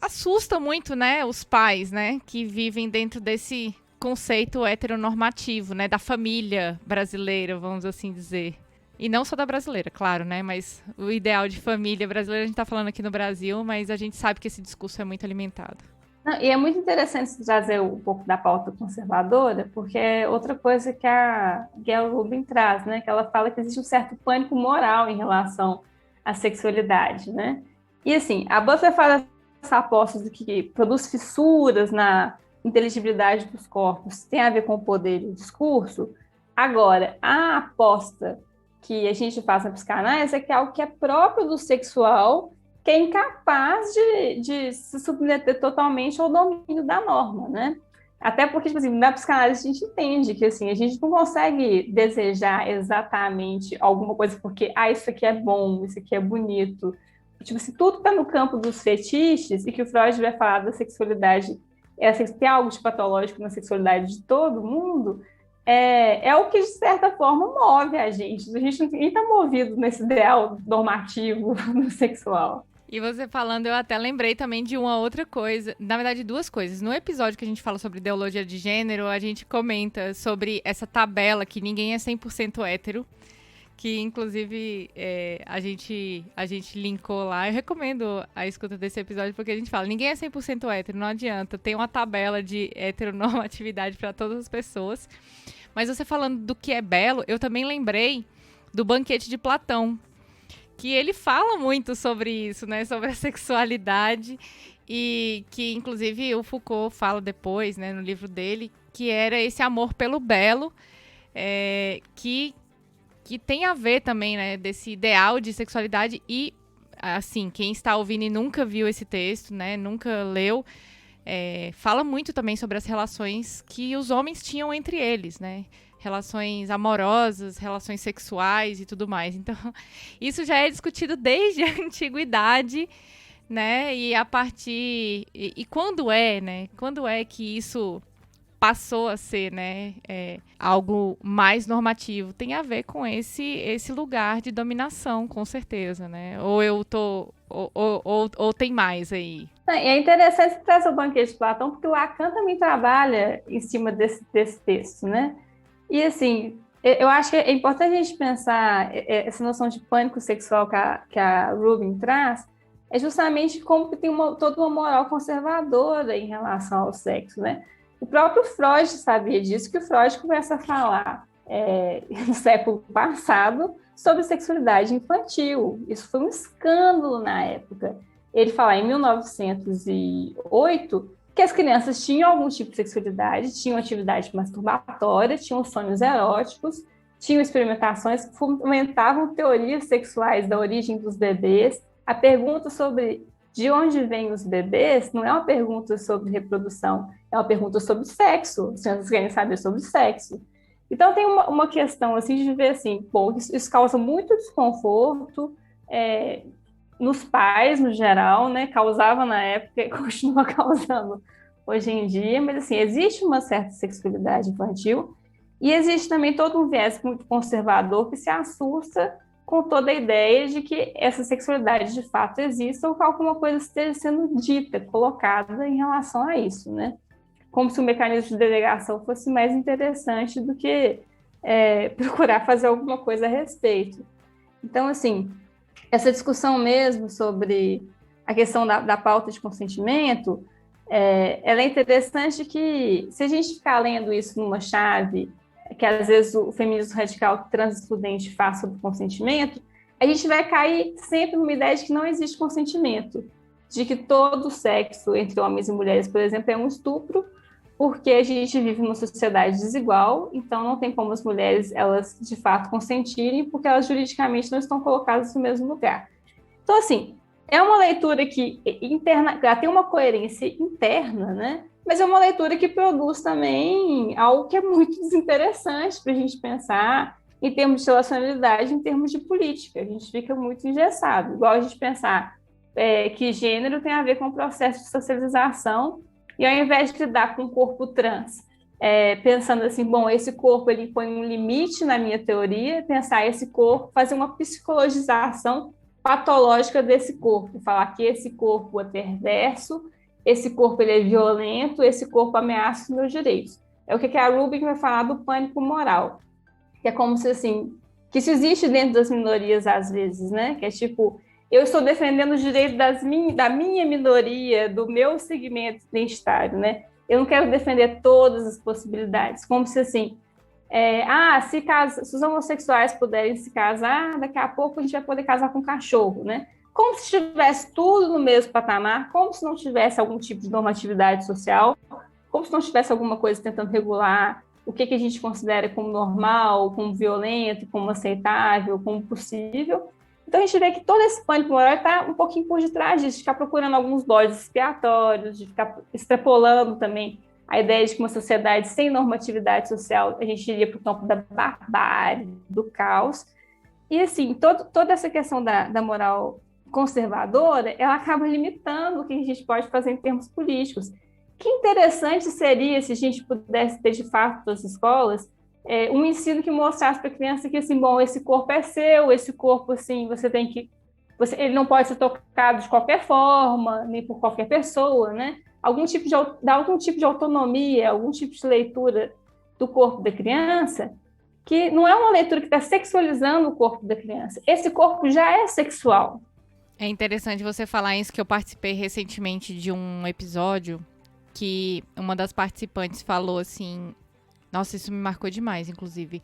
assusta muito, né, os pais, né, que vivem dentro desse conceito heteronormativo, né, da família brasileira, vamos assim dizer. E não só da brasileira, claro, né, mas o ideal de família brasileira a gente está falando aqui no Brasil, mas a gente sabe que esse discurso é muito alimentado. Não, e é muito interessante trazer um pouco da pauta conservadora, porque é outra coisa que a Gayle Rubin traz, né, que ela fala que existe um certo pânico moral em relação à sexualidade, né, e assim, a Butler fala essa aposta de que produz fissuras na inteligibilidade dos corpos tem a ver com o poder e o discurso. Agora, a aposta que a gente faz na psicanálise é que é algo que é próprio do sexual, que é incapaz de se submeter totalmente ao domínio da norma, né? Até porque, tipo assim, na psicanálise a gente entende que assim, a gente não consegue desejar exatamente alguma coisa porque isso aqui é bom, isso aqui é bonito. Tipo, se tudo está no campo dos fetiches e que o Freud vai falar da sexualidade, tem algo de patológico na sexualidade de todo mundo, é o que, de certa forma, move a gente. A gente ninguém está movido nesse ideal normativo sexual. E você falando, eu até lembrei também de uma outra coisa, na verdade duas coisas. No episódio que a gente fala sobre ideologia de gênero, a gente comenta sobre essa tabela que ninguém é 100% hétero, que inclusive a gente linkou lá. Eu recomendo a escuta desse episódio porque a gente fala, ninguém é 100% hétero, não adianta, tem uma tabela de heteronormatividade para todas as pessoas. Mas você falando do que é belo, eu também lembrei do Banquete de Platão, que ele fala muito sobre isso, né, sobre a sexualidade, e que inclusive o Foucault fala depois, né, no livro dele, que era esse amor pelo belo, que tem a ver também, né, desse ideal de sexualidade. E, assim, quem está ouvindo e nunca viu esse texto, né, nunca leu, fala muito também sobre as relações que os homens tinham entre eles, né, relações amorosas, relações sexuais e tudo mais. Então, isso já é discutido desde a antiguidade, né, e a partir... E quando né, quando é que isso passou a ser, né, algo mais normativo? Tem a ver com esse lugar de dominação, com certeza, né? Ou eu tô... Ou tem mais aí? É interessante trazer o Banquete de Platão, porque o Lacan também trabalha em cima desse texto, né? E assim, Eu acho que é importante a gente pensar essa noção de pânico sexual que a Rubin traz, é justamente como que tem toda uma moral conservadora em relação ao sexo, né? O próprio Freud sabia disso, que o Freud começa a falar no século passado sobre sexualidade infantil. Isso foi um escândalo na época. Ele fala em 1908 que as crianças tinham algum tipo de sexualidade, tinham atividade masturbatória, tinham sonhos eróticos, tinham experimentações que fomentavam teorias sexuais da origem dos bebês. A pergunta sobre de onde vêm os bebês não é uma pergunta sobre reprodução, é uma pergunta sobre sexo. As crianças querem saber sobre sexo. Então tem uma questão assim de ver assim, pô, isso causa muito desconforto nos pais no geral, né? Causava na época e continua causando hoje em dia, mas assim, existe uma certa sexualidade infantil e existe também todo um viés muito conservador que se assusta com toda a ideia de que essa sexualidade de fato existe ou que alguma coisa esteja sendo dita, colocada em relação a isso, né? Como se o mecanismo de delegação fosse mais interessante do que procurar fazer alguma coisa a respeito. Então, assim, essa discussão mesmo sobre a questão da pauta de consentimento, ela é interessante que, se a gente ficar lendo isso numa chave, que às vezes o feminismo radical trans-excludente faz sobre consentimento, a gente vai cair sempre numa ideia de que não existe consentimento, de que todo sexo entre homens e mulheres, por exemplo, é um estupro, porque a gente vive numa sociedade desigual, então não tem como as mulheres, elas de fato consentirem, porque elas juridicamente não estão colocadas no mesmo lugar. Então, assim, é uma leitura que ela tem uma coerência interna, né? Mas é uma leitura que produz também algo que é muito desinteressante para a gente pensar em termos de relacionalidade, em termos de política. A gente fica muito engessado. Igual a gente pensar que gênero tem a ver com o processo de socialização, e ao invés de lidar com o corpo trans, pensando assim, bom, esse corpo ele põe um limite na minha teoria, pensar esse corpo, fazer uma psicologização patológica desse corpo, falar que esse corpo é perverso, esse corpo ele é violento, esse corpo ameaça os meus direitos. É o que a Rubin vai falar do pânico moral, que é como se assim, que isso existe dentro das minorias às vezes, né? Que é tipo, eu estou defendendo os direitos da minha minoria, do meu segmento identitário, né? Eu não quero defender todas as possibilidades, como se assim, se os homossexuais puderem se casar, daqui a pouco a gente vai poder casar com cachorro, né? Como se tivesse tudo no mesmo patamar, como se não tivesse algum tipo de normatividade social, como se não tivesse alguma coisa tentando regular o que a gente considera como normal, como violento, como aceitável, como possível. Então a gente vê que todo esse pânico moral está um pouquinho por detrás disso, de ficar procurando alguns bodes expiatórios, de ficar extrapolando também a ideia de que uma sociedade sem normatividade social, a gente iria para o campo da barbárie, do caos. E assim, toda essa questão da moral conservadora, ela acaba limitando o que a gente pode fazer em termos políticos. Que interessante seria se a gente pudesse ter, de fato, nas escolas, um ensino que mostrasse para a criança que, assim, bom, esse corpo é seu, esse corpo, assim, ele não pode ser tocado de qualquer forma, nem por qualquer pessoa, né? Dar algum tipo de autonomia, algum tipo de leitura do corpo da criança, que não é uma leitura que está sexualizando o corpo da criança. Esse corpo já é sexual. É interessante você falar isso, que eu participei recentemente de um episódio que uma das participantes falou assim, nossa, isso me marcou demais, inclusive,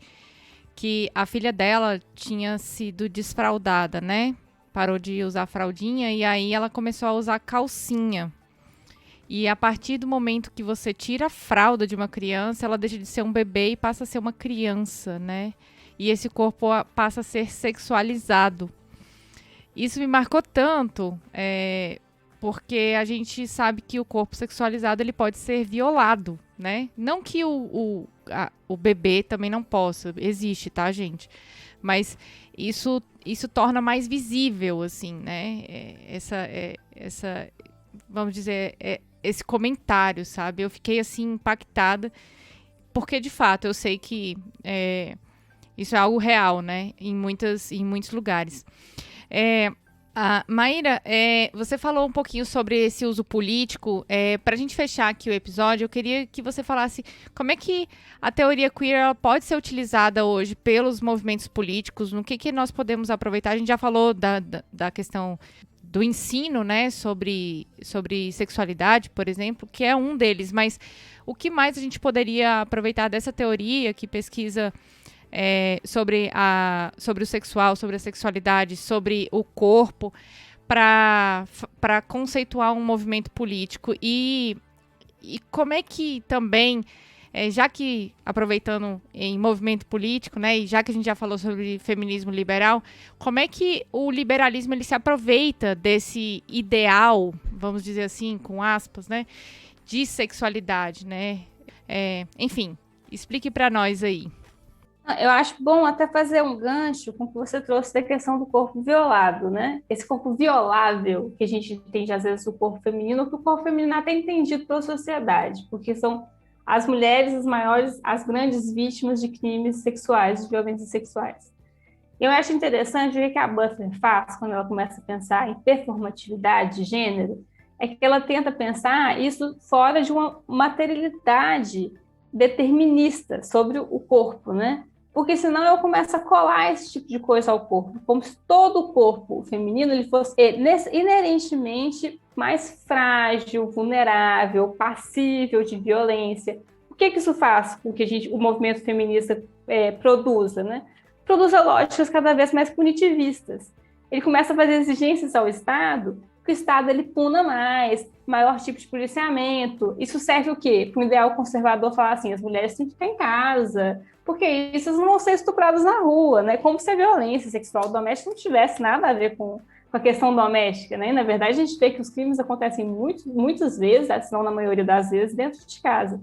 que a filha dela tinha sido desfraldada, né? Parou de usar fraldinha e aí ela começou a usar calcinha. E a partir do momento que você tira a fralda de uma criança, ela deixa de ser um bebê e passa a ser uma criança, né? E esse corpo passa a ser sexualizado. Isso me marcou tanto, porque a gente sabe que o corpo sexualizado ele pode ser violado, né? Não que o bebê também não possa, existe, tá, gente? Mas isso torna mais visível, assim, né? Vamos dizer, esse comentário, sabe? Eu fiquei, assim, impactada, porque, de fato, eu sei que isso é algo real, né? Em muitos lugares. Maíra, você falou um pouquinho sobre esse uso político. Para a gente fechar aqui o episódio, eu queria que você falasse como é que a teoria queer ela pode ser utilizada hoje pelos movimentos políticos, no que nós podemos aproveitar. A gente já falou da questão do ensino, né, sobre sexualidade, por exemplo, que é um deles, mas o que mais a gente poderia aproveitar dessa teoria que pesquisa sobre o sexual, sobre a sexualidade, sobre o corpo, para conceituar um movimento político e como é que também, já que, aproveitando em movimento político, né, e já que a gente já falou sobre feminismo liberal, como é que o liberalismo ele se aproveita desse ideal, vamos dizer assim, com aspas, né, de sexualidade, né? Enfim, explique para nós aí. Eu acho bom até fazer um gancho com o que você trouxe da questão do corpo violado, né? Esse corpo violável que a gente entende às vezes o corpo feminino, que o corpo feminino até é entendido pela sociedade, porque são as mulheres as grandes vítimas de crimes sexuais, de violências sexuais. Eu acho interessante o que a Butler faz quando ela começa a pensar em performatividade de gênero, é que ela tenta pensar isso fora de uma materialidade determinista sobre o corpo, né? Porque senão eu começo a colar esse tipo de coisa ao corpo, como se todo o corpo feminino ele fosse inerentemente mais frágil, vulnerável, passível de violência. O que isso faz com que o movimento feminista produza, né? Produza lógicas cada vez mais punitivistas. Ele começa a fazer exigências ao Estado, que o Estado ele puna mais, maior tipo de policiamento. Isso serve o quê? Para um ideal conservador falar assim, as mulheres têm que ficar em casa, porque isso não vão ser estupradas na rua, né? Como se a violência sexual doméstica não tivesse nada a ver com a questão doméstica, né? Na verdade, a gente vê que os crimes acontecem muitas vezes, se não na maioria das vezes, dentro de casa.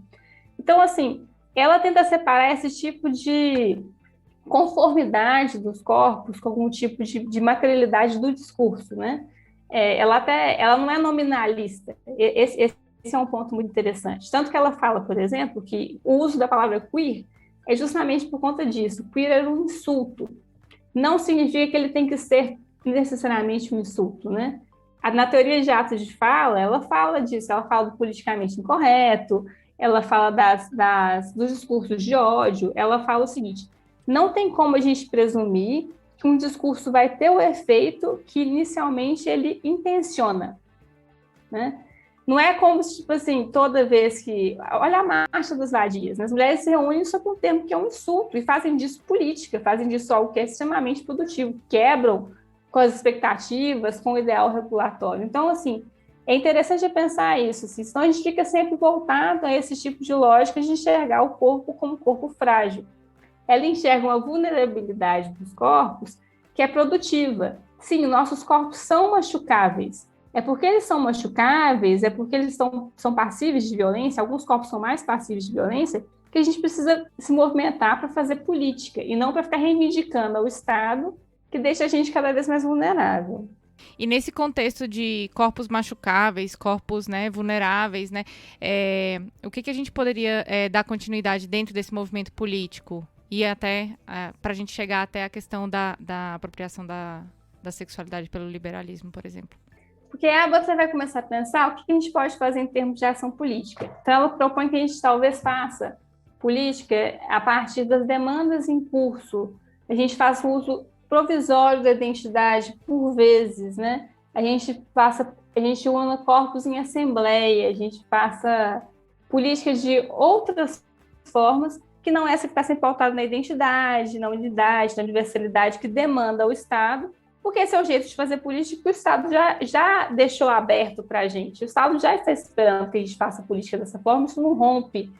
Então, assim, ela tenta separar esse tipo de conformidade dos corpos com algum tipo de materialidade do discurso, né? Ela não é nominalista. Esse é um ponto muito interessante. Tanto que ela fala, por exemplo, que o uso da palavra queer é justamente por conta disso. Queer era um insulto. Não significa que ele tem que ser necessariamente um insulto, né? Na teoria de atos de fala, ela fala disso. Ela fala do politicamente incorreto, ela fala dos discursos de ódio. Ela fala o seguinte: não tem como a gente presumir que um discurso vai ter o efeito que inicialmente ele intenciona, né? Não é como se, tipo assim, toda vez que... Olha a marcha das vadias, né? As mulheres se reúnem só com um termo que é um insulto e fazem disso política, fazem disso algo que é extremamente produtivo, quebram com as expectativas, com o ideal regulatório. Então, assim, é interessante pensar isso, assim, senão a gente fica sempre voltado a esse tipo de lógica de enxergar o corpo como um corpo frágil. Ela enxerga uma vulnerabilidade dos corpos que é produtiva. Sim, nossos corpos são machucáveis. É porque eles são machucáveis, é porque eles são passíveis de violência, alguns corpos são mais passíveis de violência, que a gente precisa se movimentar para fazer política, e não para ficar reivindicando ao Estado, que deixa a gente cada vez mais vulnerável. E nesse contexto de corpos machucáveis, corpos, né, vulneráveis, né, o que a gente poderia dar continuidade dentro desse movimento político? E até para a gente chegar até a questão da apropriação da sexualidade pelo liberalismo, por exemplo. Porque a Butler vai começar a pensar o que a gente pode fazer em termos de ação política. Então, ela propõe que a gente talvez faça política a partir das demandas em curso. A gente faça o uso provisório da identidade por vezes, né? A gente una corpos em assembleia, a gente faça políticas de outras formas que não é essa que está sendo pautada na identidade, na unidade, na universalidade que demanda o Estado, porque esse é o jeito de fazer política que o Estado já deixou aberto para a gente. O Estado já está esperando que a gente faça política dessa forma, isso não rompe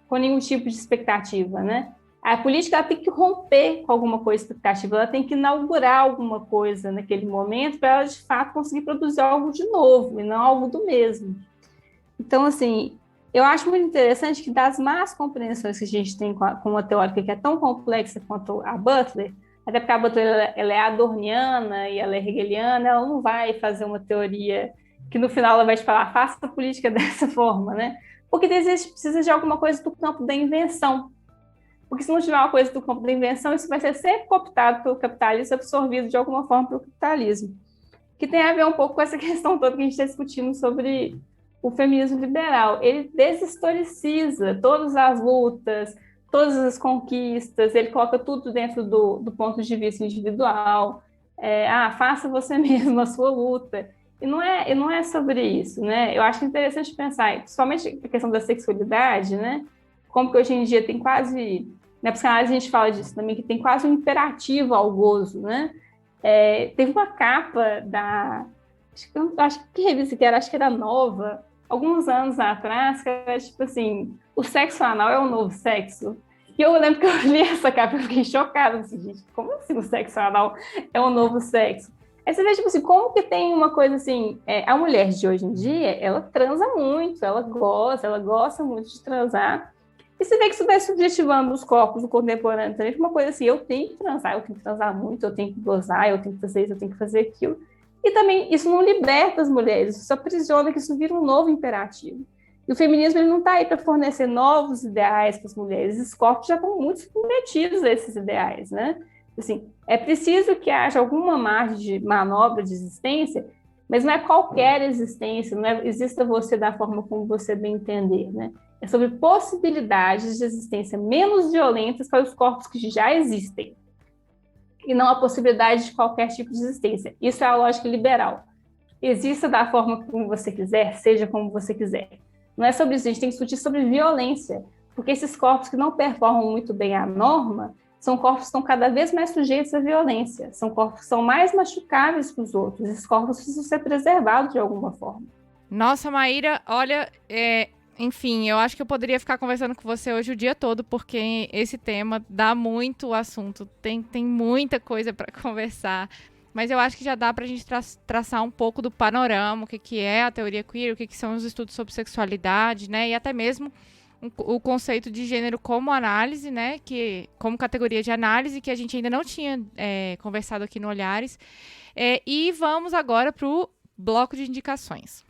com nenhum tipo de expectativa, né? A política ela tem que romper com alguma coisa expectativa, ela tem que inaugurar alguma coisa naquele momento para ela, de fato, conseguir produzir algo de novo e não algo do mesmo. Então, assim, eu acho muito interessante que das más compreensões que a gente tem com uma teórica que é tão complexa quanto a Butler, até porque a Butler ela é adorniana e ela é hegeliana, ela não vai fazer uma teoria que no final ela vai te falar, faça a política dessa forma, né? Porque precisa de alguma coisa do campo da invenção. Porque se não tiver uma coisa do campo da invenção, isso vai ser sempre cooptado pelo capitalismo, absorvido de alguma forma pelo capitalismo. que tem a ver um pouco com essa questão toda que a gente está discutindo sobre o feminismo liberal. Ele deshistoriciza todas as lutas, todas as conquistas, ele coloca tudo dentro do ponto de vista individual. Faça você mesmo a sua luta. E não é sobre isso, né? Eu acho interessante pensar, principalmente a questão da sexualidade, né? Como que hoje em dia tem quase... Na psicanálise a gente fala disso também, que tem quase um imperativo ao gozo, né? Teve uma capa da... Acho que revista que era? Acho que era Nova, alguns anos atrás, que era tipo assim, o sexo anal é o novo sexo. E eu lembro que eu li essa capa e fiquei chocada, assim, gente, como assim o sexo anal é o novo sexo? Aí você vê, tipo assim, como que tem uma coisa assim, a mulher de hoje em dia, ela transa muito, ela gosta muito de transar, e você vê que isso vai subjetivando os corpos do contemporâneo também, uma coisa assim, eu tenho que transar muito, eu tenho que gozar, eu tenho que fazer isso, eu tenho que fazer aquilo. E também isso não liberta as mulheres, isso aprisiona, que isso vira um novo imperativo. E o feminismo ele não está aí para fornecer novos ideais para as mulheres, esses corpos já estão muito submetidos a esses ideais, né? Assim, é preciso que haja alguma margem de manobra de existência, mas não é qualquer existência, não exista você da forma como você bem entender, né? É sobre possibilidades de existência menos violentas para os corpos que já existem, e não a possibilidade de qualquer tipo de existência. Isso é a lógica liberal. Exista da forma como você quiser, seja como você quiser. Não é sobre isso, a gente tem que discutir sobre violência, porque esses corpos que não performam muito bem a norma são corpos que estão cada vez mais sujeitos à violência, são corpos que são mais machucáveis que os outros, esses corpos precisam ser preservados de alguma forma. Nossa, Maíra, olha, enfim, eu acho que eu poderia ficar conversando com você hoje o dia todo, porque esse tema dá muito assunto, tem muita coisa para conversar, mas eu acho que já dá para a gente traçar um pouco do panorama, o que é a teoria queer, o que são os estudos sobre sexualidade, né, e até mesmo o conceito de gênero como análise, né, como categoria de análise, que a gente ainda não tinha conversado aqui no Olhares, e vamos agora para o bloco de indicações.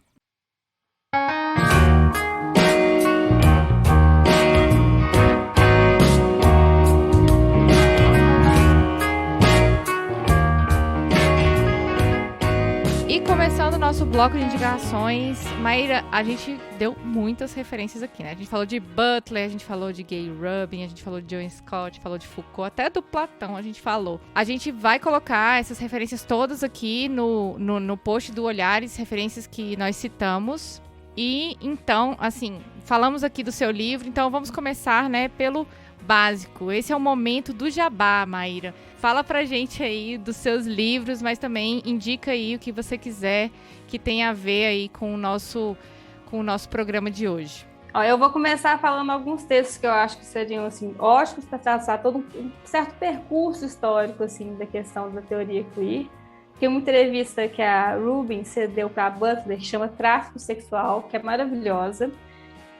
E começando o nosso bloco de indicações, Maíra, a gente deu muitas referências aqui, né? A gente falou de Butler, a gente falou de Gay Rubin, a gente falou de John Scott, falou de Foucault, até do Platão a gente falou. A gente vai colocar essas referências todas aqui no post do Olhares, referências que nós citamos. E então, assim, falamos aqui do seu livro, então vamos começar, né, pelo básico. Esse é o momento do jabá, Maíra. Fala pra gente aí dos seus livros, mas também indica aí o que você quiser que tenha a ver aí com o nosso programa de hoje. Eu vou começar falando alguns textos que eu acho que seriam assim, ótimos para traçar todo um certo percurso histórico assim, da questão da teoria queer. Tem uma entrevista que a Rubin cedeu para a Butler, que chama Tráfico Sexual, que é maravilhosa.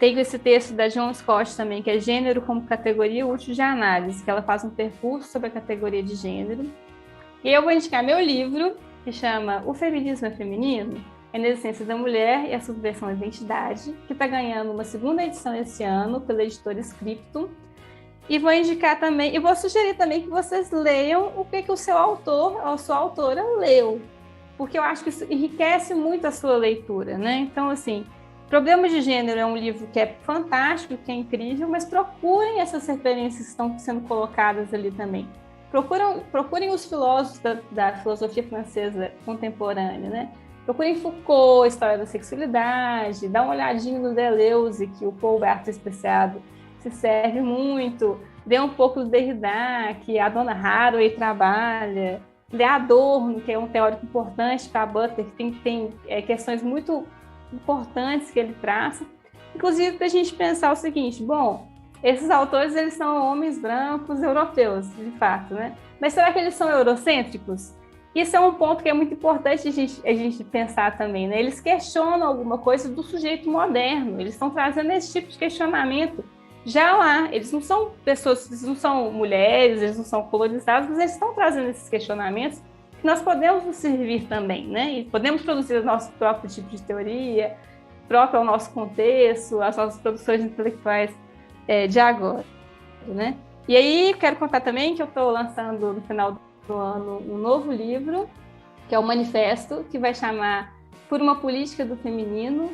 Tem esse texto da John Scott também, que é Gênero como Categoria Útil de Análise, que ela faz um percurso sobre a categoria de gênero. E eu vou indicar meu livro, que chama O Feminismo é Feminino? A Inexiência da Mulher e a Subversão da Identidade, que está ganhando uma segunda edição esse ano pela editora Scriptum. E vou indicar também, e vou sugerir também que vocês leiam o que o seu autor ou a sua autora leu, porque eu acho que isso enriquece muito a sua leitura, né? Então, assim, Problemas de Gênero é um livro que é fantástico, que é incrível, mas procurem essas referências que estão sendo colocadas ali também. Procurem os filósofos da filosofia francesa contemporânea, né? Procurem Foucault, a História da Sexualidade, dá uma olhadinha no Deleuze, que o Paul Barthes Especiado se serve muito, lê um pouco do Derrida, que a Donna Haraway trabalha, lê Adorno, que é um teórico importante para a Butler, que tem questões muito importantes que ele traça, inclusive para a gente pensar o seguinte, bom, esses autores eles são homens brancos europeus, de fato, né? Mas será que eles são eurocêntricos? Isso é um ponto que é muito importante a gente pensar também, né? Eles questionam alguma coisa do sujeito moderno, eles estão trazendo esse tipo de questionamento já lá. Eles não são pessoas, eles não são mulheres, eles não são colonizados, mas eles estão trazendo esses questionamentos que nós podemos nos servir também, né? E podemos produzir o nosso próprio tipo de teoria, próprio ao nosso contexto, as nossas produções intelectuais de agora, né? E aí, quero contar também que eu estou lançando no final do ano um novo livro, que é o manifesto, que vai chamar Por uma Política do Feminismo,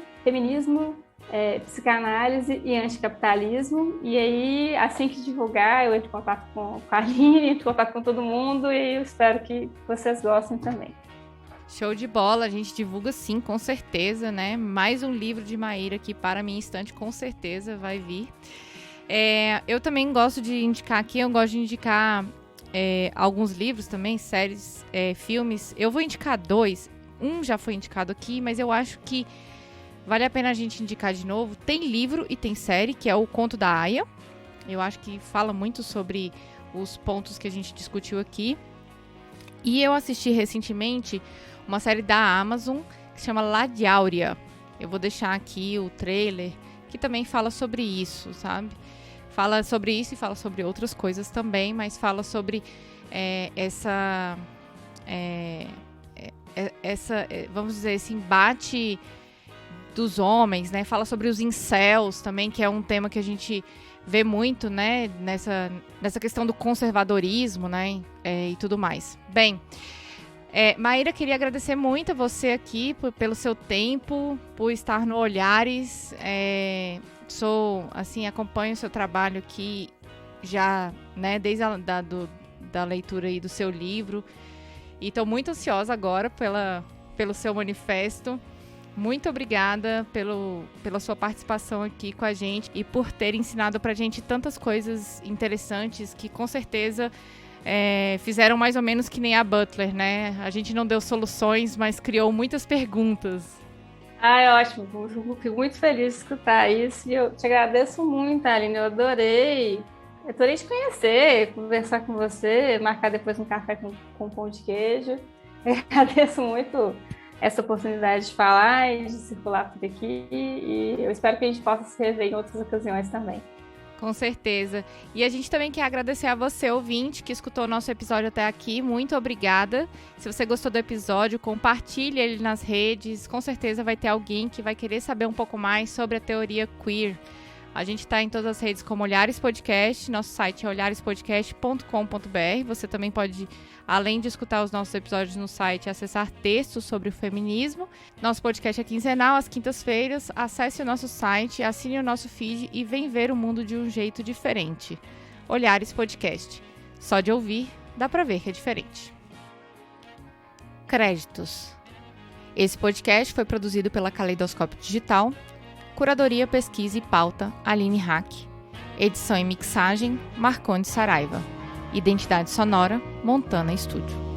Psicanálise e Anticapitalismo. E aí, assim que divulgar, eu entro em contato com a Aline, entro em contato com todo mundo e eu espero que vocês gostem também. Show de bola, a gente divulga sim, com certeza, né? Mais um livro de Maíra aqui para minha estante, com certeza vai vir. Eu também gosto de indicar aqui, eu gosto de indicar alguns livros também, séries, filmes. Eu vou indicar 2, um já foi indicado aqui, mas eu acho que vale a pena a gente indicar de novo. Tem livro e tem série, que é o Conto da Aia. Eu acho que fala muito sobre os pontos que a gente discutiu aqui. E eu assisti recentemente uma série da Amazon que se chama Lady Áurea. Eu vou deixar aqui o trailer, que também fala sobre isso, sabe? Fala sobre isso e fala sobre outras coisas também, mas fala sobre vamos dizer, esse embate dos homens, né? Fala sobre os incels também, que é um tema que a gente vê muito, né? Nessa questão do conservadorismo, né? E tudo mais. Bem, Maíra, queria agradecer muito a você aqui pelo seu tempo, por estar no Olhares. Acompanho o seu trabalho aqui já, né, desde da leitura aí do seu livro. E estou muito ansiosa agora pelo seu manifesto. Muito obrigada pela sua participação aqui com a gente e por ter ensinado pra gente tantas coisas interessantes que com certeza fizeram mais ou menos que nem a Butler, né? A gente não deu soluções, mas criou muitas perguntas. É ótimo, fico muito feliz de escutar isso e eu te agradeço muito, Aline, eu adorei te conhecer, conversar com você, marcar depois um café com pão de queijo. Eu agradeço muito essa oportunidade de falar e de circular por aqui e eu espero que a gente possa se rever em outras ocasiões também. Com certeza. E a gente também quer agradecer a você, ouvinte, que escutou o nosso episódio até aqui. Muito obrigada. Se você gostou do episódio, compartilhe ele nas redes. Com certeza vai ter alguém que vai querer saber um pouco mais sobre a teoria queer. A gente está em todas as redes como Olhares Podcast. Nosso site é olharespodcast.com.br. Você também pode, além de escutar os nossos episódios no site, acessar textos sobre o feminismo. Nosso podcast é quinzenal, às quintas-feiras. Acesse o nosso site, assine o nosso feed e vem ver o mundo de um jeito diferente. Olhares Podcast. Só de ouvir, dá pra ver que é diferente. Créditos. Esse podcast foi produzido pela Caleidoscópio Digital. Curadoria, pesquisa e pauta, Aline Hack. Edição e mixagem, Marcondes Saraiva. Identidade sonora, Montana Estúdio.